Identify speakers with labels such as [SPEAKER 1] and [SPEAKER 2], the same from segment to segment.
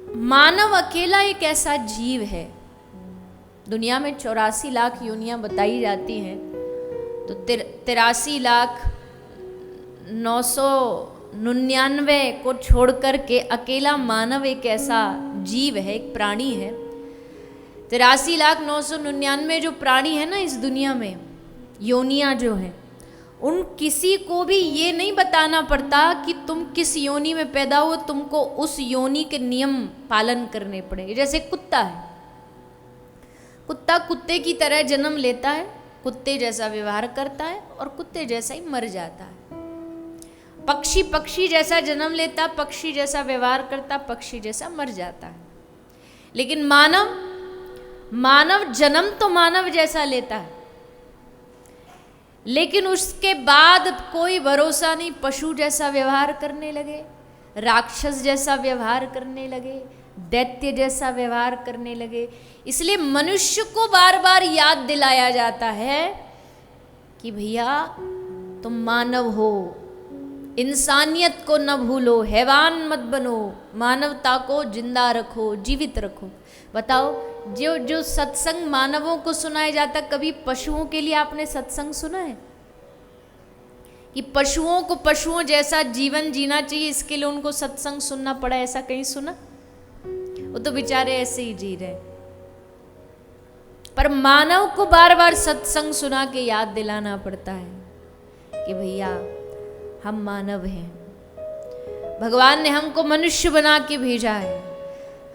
[SPEAKER 1] मानव अकेला एक ऐसा जीव है, दुनिया में 84 लाख योनियां बताई जाती हैं, तो 83,999 को छोड़कर के अकेला मानव एक ऐसा जीव है, एक प्राणी है। 83,999 जो प्राणी है ना इस दुनिया में, योनियां जो हैं, उन किसी को भी ये नहीं बताना पड़ता कि तुम किस योनि में पैदा हो, तुमको उस योनि के नियम पालन करने पड़ेंगे। जैसे कुत्ता है, कुत्ता कुत्ते की तरह जन्म लेता है, कुत्ते जैसा व्यवहार करता है और कुत्ते जैसा ही मर जाता है। पक्षी पक्षी जैसा जन्म लेता, पक्षी जैसा व्यवहार करता, पक्षी जैसा मर जाता है। लेकिन मानव जन्म तो मानव जैसा लेता है, लेकिन उसके बाद कोई भरोसा नहीं, पशु जैसा व्यवहार करने लगे, राक्षस जैसा व्यवहार करने लगे, दैत्य जैसा व्यवहार करने लगे। इसलिए मनुष्य को बार बार याद दिलाया जाता है कि भैया तुम मानव हो, इंसानियत को न भूलो, हैवान मत बनो, मानवता को जिंदा रखो, जीवित रखो। बताओ, जो सत्संग मानवों को सुनाया जाता, कभी पशुओं के लिए आपने सत्संग सुना है कि पशुओं को पशुओं जैसा जीवन जीना चाहिए, इसके लिए उनको सत्संग सुनना पड़ा? ऐसा कहीं सुना? वो तो बेचारे ऐसे ही जी रहे। पर मानव को बार बार सत्संग सुना के याद दिलाना पड़ता है कि भैया हम मानव हैं, भगवान ने हमको मनुष्य बना के भेजा है,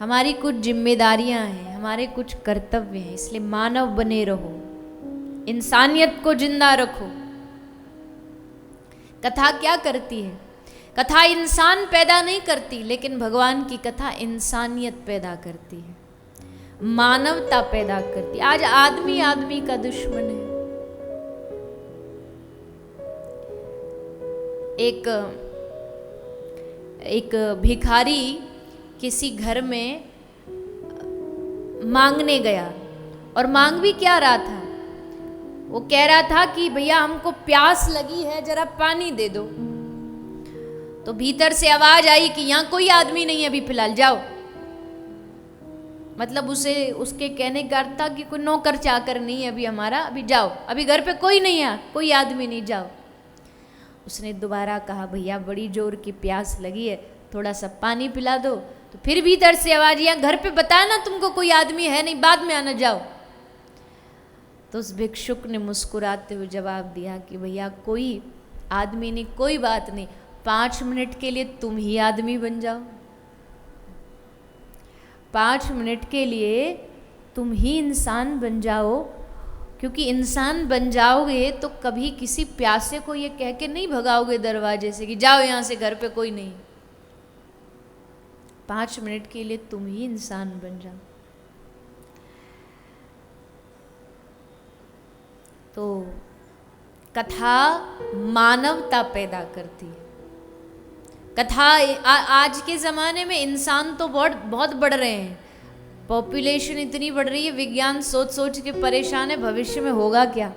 [SPEAKER 1] हमारी कुछ जिम्मेदारियां हैं, हमारे कुछ कर्तव्य हैं, इसलिए मानव बने रहो, इंसानियत को जिंदा रखो। कथा क्या करती है? कथा इंसान पैदा नहीं करती, लेकिन भगवान की कथा इंसानियत पैदा करती है, मानवता पैदा करती है। आज आदमी आदमी का दुश्मन है। एक भिखारी किसी घर में मांगने गया, और मांग भी क्या रहा था? वो कह रहा था कि भैया हमको प्यास लगी है, जरा पानी दे दो। तो भीतर से आवाज आई कि यहाँ कोई आदमी नहीं है अभी फिलहाल, जाओ। मतलब उसके कहने का अर्थ था कि कोई नौकर चाकर नहीं है अभी हमारा, अभी जाओ, अभी घर पे कोई नहीं है, कोई आदमी नहीं, जाओ। उसने दोबारा कहा, भैया बड़ी जोर की प्यास लगी है, थोड़ा सा पानी पिला दो। तो फिर भीतर से आवाज, यहाँ घर पे बताया ना तुमको कोई आदमी है नहीं, बाद में आना, जाओ। तो उस भिक्षुक ने मुस्कुराते हुए जवाब दिया कि भैया कोई आदमी नहीं, कोई बात नहीं, 5 मिनट के लिए तुम ही आदमी बन जाओ, 5 मिनट के लिए तुम ही इंसान बन जाओ, क्योंकि इंसान बन जाओगे तो कभी किसी प्यासे को ये कह के नहीं भगाओगे दरवाजे से कि जाओ यहाँ से, घर पे कोई नहीं। 5 मिनट के लिए तुम ही इंसान बन जाओ। तो कथा मानवता पैदा करती है। कथा आज के ज़माने में इंसान तो बहुत बढ़ रहे हैं, पॉपुलेशन इतनी बढ़ रही है, विज्ञान सोच सोच के परेशान है, भविष्य में होगा क्या।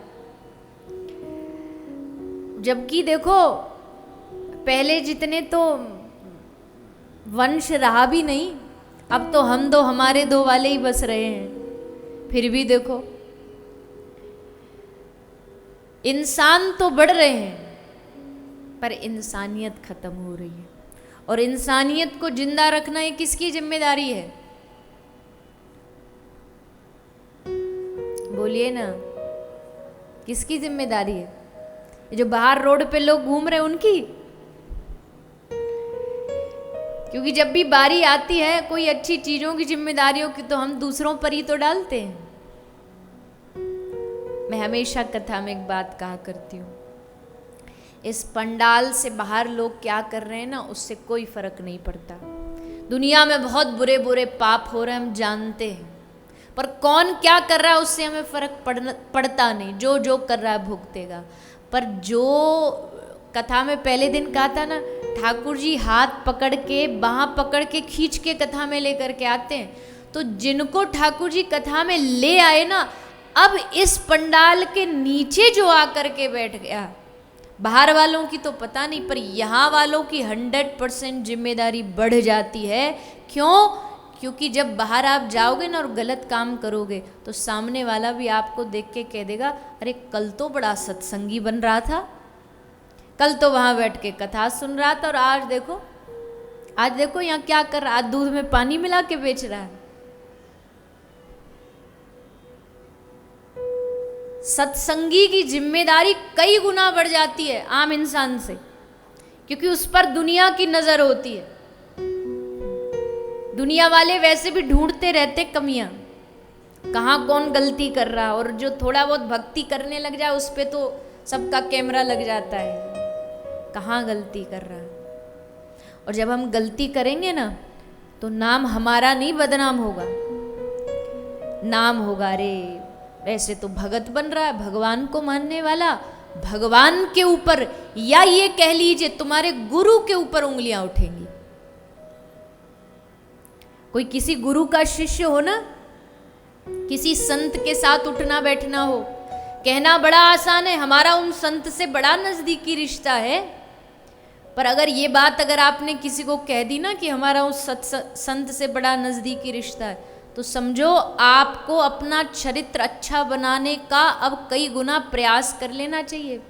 [SPEAKER 1] जबकि देखो पहले जितने तो वंश रहा भी नहीं, अब तो हम दो हमारे दो वाले ही बस रहे हैं। फिर भी देखो इंसान तो बढ़ रहे हैं, पर इंसानियत खत्म हो रही है। और इंसानियत को जिंदा रखना ये किसकी जिम्मेदारी है? बोलिए ना, किसकी जिम्मेदारी है? ये जो बाहर रोड पे लोग घूम रहे हैं उनकी? क्योंकि जब भी बारी आती है कोई अच्छी चीजों की, जिम्मेदारियों की, तो हम दूसरों पर ही तो डालते हैं। मैं हमेशा कथा में एक बात कहा करती हूँ, इस पंडाल से बाहर लोग क्या कर रहे हैं ना, उससे कोई फर्क नहीं पड़ता। दुनिया में बहुत बुरे बुरे पाप हो रहे हैं, हम जानते हैं, पर कौन क्या कर रहा है उससे हमें फर्क पड़ता नहीं। जो जो कर रहा है भुगतेगा। पर जो कथा में पहले दिन कहा था ना, ठाकुर जी हाथ पकड़ के, बाँह पकड़ के खींच के कथा में लेकर के आते हैं। तो जिनको ठाकुर जी कथा में ले आए ना, अब इस पंडाल के नीचे जो आकर के बैठ गया, बाहर वालों की तो पता नहीं, पर यहाँ वालों की 100% जिम्मेदारी बढ़ जाती है। क्यों? क्योंकि जब बाहर आप जाओगे ना और गलत काम करोगे तो सामने वाला भी आपको देख के कह देगा, अरे कल तो बड़ा सत्संगी बन रहा था, कल तो वहाँ बैठ के कथा सुन रहा था, और आज देखो यहाँ क्या कर रहा, आज दूध में पानी मिला के बेच रहा है। सत्संगी की जिम्मेदारी कई गुना बढ़ जाती है आम इंसान से, क्योंकि उस पर दुनिया की नजर होती है। दुनिया वाले वैसे भी ढूंढते रहते कमियां, कहाँ कौन गलती कर रहा, और जो थोड़ा बहुत भक्ति करने लग जाए उस पे तो सबका कैमरा लग जाता है, कहाँ गलती कर रहा है। और जब हम गलती करेंगे ना तो नाम हमारा नहीं बदनाम होगा, नाम होगा अरे वैसे तो भगत बन रहा है, भगवान को मानने वाला, भगवान के ऊपर या ये कह लीजिए तुम्हारे गुरु के ऊपर उंगलियां उठेंगी। कोई किसी गुरु का शिष्य हो ना, किसी संत के साथ उठना बैठना हो, कहना बड़ा आसान है, हमारा उन संत से बड़ा नजदीकी रिश्ता है, पर अगर ये बात अगर आपने किसी को कह दी ना कि हमारा उस संत से बड़ा नजदीकी रिश्ता है, तो समझो आपको अपना चरित्र अच्छा बनाने का अब कई गुना प्रयास कर लेना चाहिए।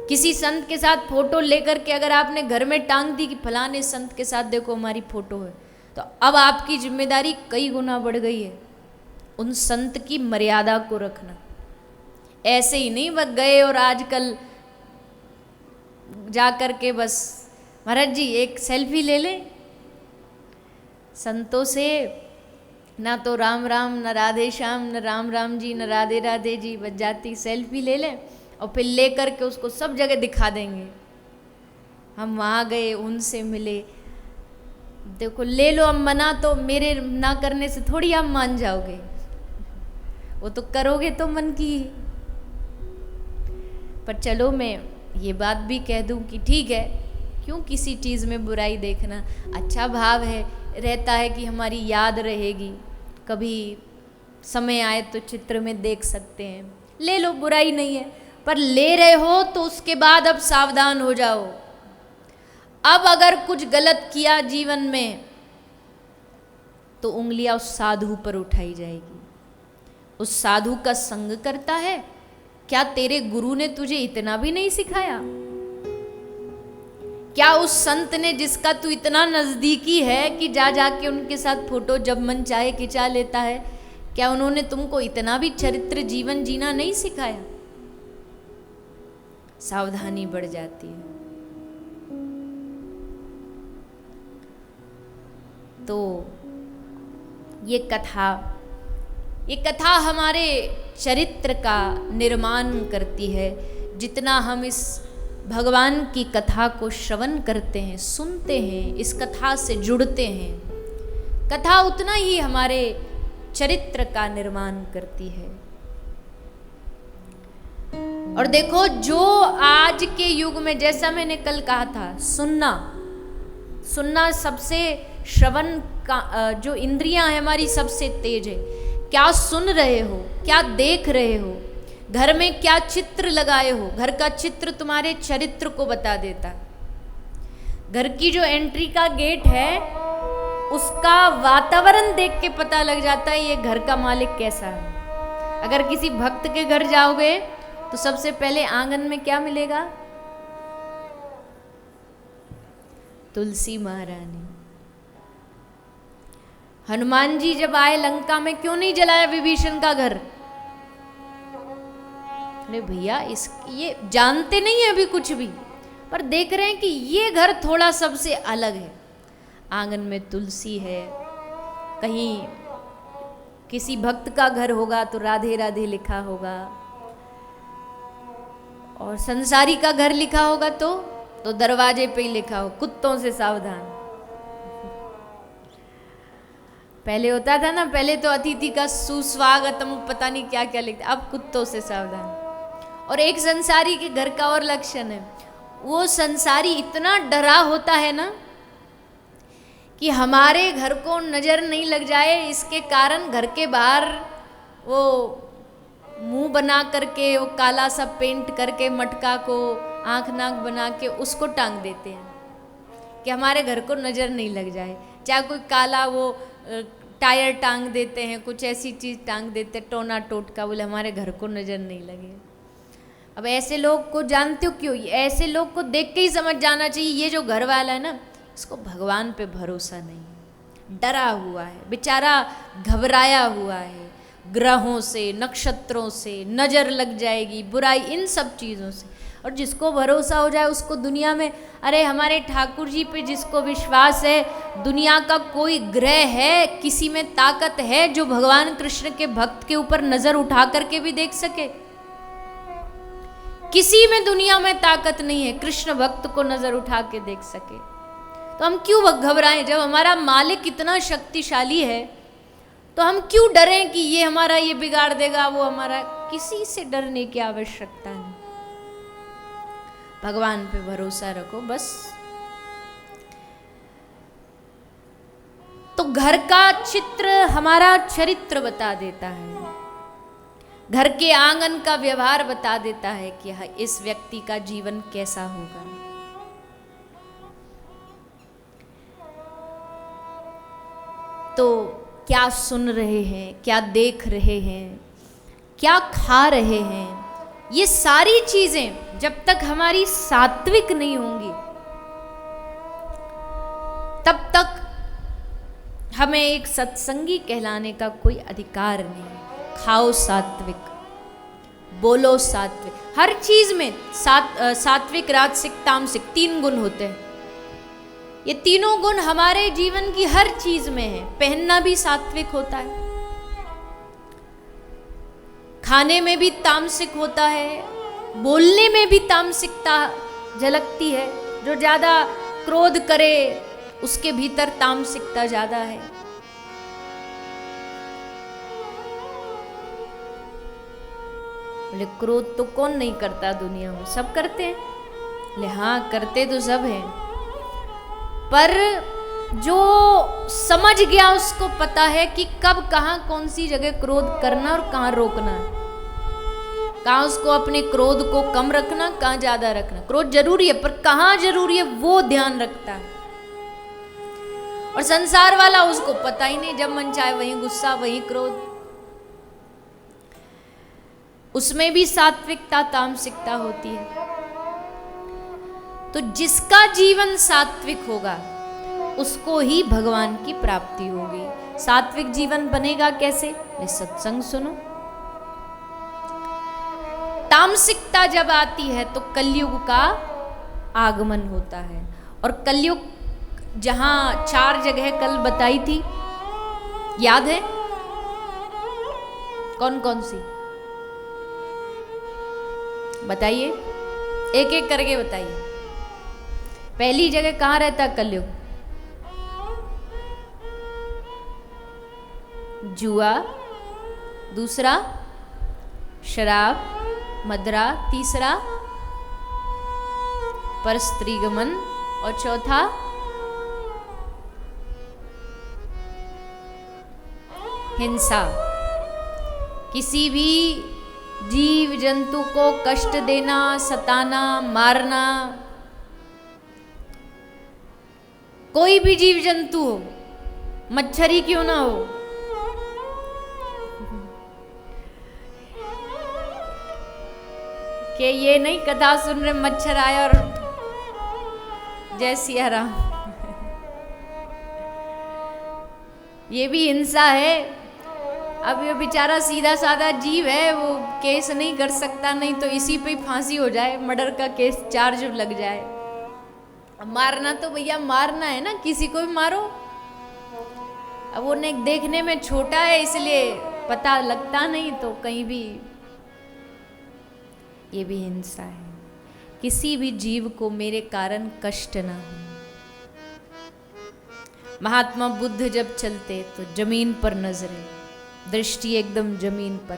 [SPEAKER 1] किसी संत के साथ फोटो लेकर के अगर आपने घर में टांग दी कि फलाने संत के साथ देखो हमारी फोटो है, तो अब आपकी जिम्मेदारी कई गुना बढ़ गई है उन संत की मर्यादा को रखना। ऐसे ही नहीं बस गए और आजकल जा कर के बस महाराज जी एक सेल्फी ले लें, संतों से ना तो राम राम न राधे श्याम न राम राम जी न राधे राधे जी, बस जाती सेल्फी ले लें और फिर ले कर के उसको सब जगह दिखा देंगे, हम वहाँ गए उनसे मिले। देखो ले लो, अब मना तो मेरे ना करने से थोड़ी आप मान जाओगे, वो तो करोगे तो मन की। पर चलो मैं ये बात भी कह दूं कि ठीक है, क्यों किसी चीज़ में बुराई देखना, अच्छा भाव है, रहता है कि हमारी याद रहेगी, कभी समय आए तो चित्र में देख सकते हैं, ले लो बुराई नहीं है। पर ले रहे हो तो उसके बाद अब सावधान हो जाओ। अब अगर कुछ गलत किया जीवन में तो उंगलियां उस साधु पर उठाई जाएगी। उस साधु का संग करता है, क्या तेरे गुरु ने तुझे इतना भी नहीं सिखाया? क्या उस संत ने जिसका तू इतना नजदीकी है कि जा जाके उनके साथ फोटो जब मन चाहे खिंचा लेता है, क्या उन्होंने तुमको इतना भी चरित्र जीवन जीना नहीं सिखाया? सावधानी बढ़ जाती है। तो ये कथा हमारे चरित्र का निर्माण करती है। जितना हम इस भगवान की कथा को श्रवण करते हैं, सुनते हैं, इस कथा से जुड़ते हैं, कथा उतना ही हमारे चरित्र का निर्माण करती है। और देखो, जो आज के युग में, जैसा मैंने कल कहा था, सुनना सबसे, श्रवण का जो इंद्रियां है हमारी सबसे तेज है। क्या सुन रहे हो, क्या देख रहे हो, घर में क्या चित्र लगाए हो, घर का चित्र तुम्हारे चरित्र को बता देता है। घर की जो एंट्री का गेट है उसका वातावरण देख के पता लग जाता है ये घर का मालिक कैसा है। अगर किसी भक्त के घर जाओगे तो सबसे पहले आंगन में क्या मिलेगा? तुलसी महारानी। हनुमान जी जब आए लंका में, क्यों नहीं जलाया विभीषण का घर? अरे भैया, ये जानते नहीं है अभी कुछ भी, पर देख रहे हैं कि ये घर थोड़ा सबसे अलग है। आंगन में तुलसी है, कहीं किसी भक्त का घर होगा तो राधे राधे लिखा होगा, और संसारी का घर लिखा होगा तो दरवाजे पे ही लिखा हो, कुत्तों से सावधान। पहले होता था ना, पहले तो अतिथि का सुस्वागतम, पता नहीं क्या क्या लिखते, अब कुत्तों से सावधान। और एक संसारी के घर का और लक्षण है, वो संसारी इतना डरा होता है ना कि हमारे घर को नजर नहीं लग जाए, इसके कारण घर के बाहर वो मुंह बना करके, वो काला सा पेंट करके मटका को आंख नाक बना के उसको टांग देते हैं कि हमारे घर को नजर नहीं लग जाए। चाहे कोई काला वो टायर टांग देते हैं, कुछ ऐसी चीज़ टांग देते हैं, टोना टोटका, बोले हमारे घर को नज़र नहीं लगे। अब ऐसे लोग को जानते हो क्यों? ऐसे लोग को देख के ही समझ जाना चाहिए ये जो घर वाला है ना, इसको भगवान पे भरोसा नहीं है, डरा हुआ है बेचारा, घबराया हुआ है ग्रहों से, नक्षत्रों से, नज़र लग जाएगी, बुराई, इन सब चीज़ों से। और जिसको भरोसा हो जाए उसको दुनिया में, अरे हमारे ठाकुर जी पे जिसको विश्वास है, दुनिया का कोई ग्रह है, किसी में ताकत है जो भगवान कृष्ण के भक्त के ऊपर नज़र उठा करके भी देख सके? किसी में दुनिया में ताकत नहीं है कृष्ण भक्त को नज़र उठा के देख सके। तो हम क्यों घबराएं? जब हमारा मालिक इतना शक्तिशाली है तो हम क्यों डरें कि ये हमारा ये बिगाड़ देगा, वो हमारा? किसी से डरने की आवश्यकता नहीं, भगवान पे भरोसा रखो बस। तो घर का चित्र हमारा चरित्र बता देता है, घर के आंगन का व्यवहार बता देता है कि इस व्यक्ति का जीवन कैसा होगा। तो क्या सुन रहे हैं, क्या देख रहे हैं, क्या खा रहे हैं, ये सारी चीजें जब तक हमारी सात्विक नहीं होंगी तब तक हमें एक सत्संगी कहलाने का कोई अधिकार नहीं। खाओ सात्विक, बोलो सात्विक, हर चीज में सात्विक, राजसिक, तामसिक 3 गुण होते हैं। ये तीनों गुण हमारे जीवन की हर चीज में है। पहनना भी सात्विक होता है, खाने में भी तामसिक होता है, बोलने में भी तामसिकता झलकती है। जो ज्यादा क्रोध करे उसके भीतर तामसिकता ज्यादा है। बोले क्रोध तो कौन नहीं करता दुनिया में, सब करते हैं। बोले हाँ करते तो सब हैं, पर जो समझ गया उसको पता है कि कब कहाँ कौन सी जगह क्रोध करना और कहाँ रोकना है, कहाँ उसको अपने क्रोध को कम रखना, कहाँ ज्यादा रखना। क्रोध जरूरी है पर कहाँ जरूरी है वो ध्यान रखता है। और संसार वाला उसको पता ही नहीं, जब मन चाहे वहीं गुस्सा, वहीं क्रोध। उसमें भी सात्विकता तामसिकता होती है। तो जिसका जीवन सात्विक होगा उसको ही भगवान की प्राप्ति होगी। सात्विक जीवन बनेगा कैसे? सत्संग सुनो। तामसिकता जब आती है तो कलयुग का आगमन होता है। और कलयुग जहां 4 जगह कल बताई थी, याद है? कौन कौन सी बताइए, एक एक करके बताइए। पहली जगह कहाँ रहता कलयुग? जुआ, दूसरा शराब मदरा, तीसरा परस्त्रीगमन और चौथा हिंसा। किसी भी जीव जंतु को कष्ट देना, सताना, मारना। कोई भी जीव जंतु हो, मच्छर ही क्यों ना हो, कि ये नहीं कथा सुन रहे मच्छर आया और जय सिया राम। ये भी हिंसा है। अब ये बेचारा सीधा साधा जीव है, वो केस नहीं कर सकता, नहीं तो इसी पे फांसी हो जाए, मर्डर का केस चार्ज लग जाए। मारना तो भैया मारना है ना, किसी को भी मारो। अब वो देखने में छोटा है इसलिए पता लगता नहीं, तो कहीं भी ये भी हिंसा है। किसी भी जीव को मेरे कारण कष्ट ना हो। महात्मा बुद्ध जब चलते तो जमीन पर नजरें, दृष्टि एकदम जमीन पर,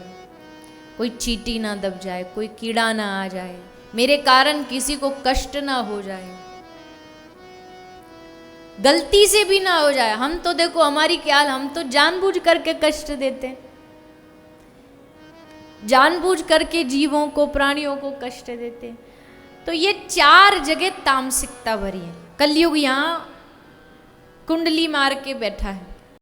[SPEAKER 1] कोई चींटी ना दब जाए, कोई कीड़ा ना आ जाए, मेरे कारण किसी को कष्ट ना हो जाए, गलती से भी ना हो जाए। हम तो देखो हमारी क्या हाल, हम तो जानबूझ करके कष्ट देते हैं, जानबूझ करके जीवों को, प्राणियों को कष्ट देते हैं। तो ये 4 जगह तामसिकता भरी है। कलयुग यहाँ कुंडली मार के बैठा है।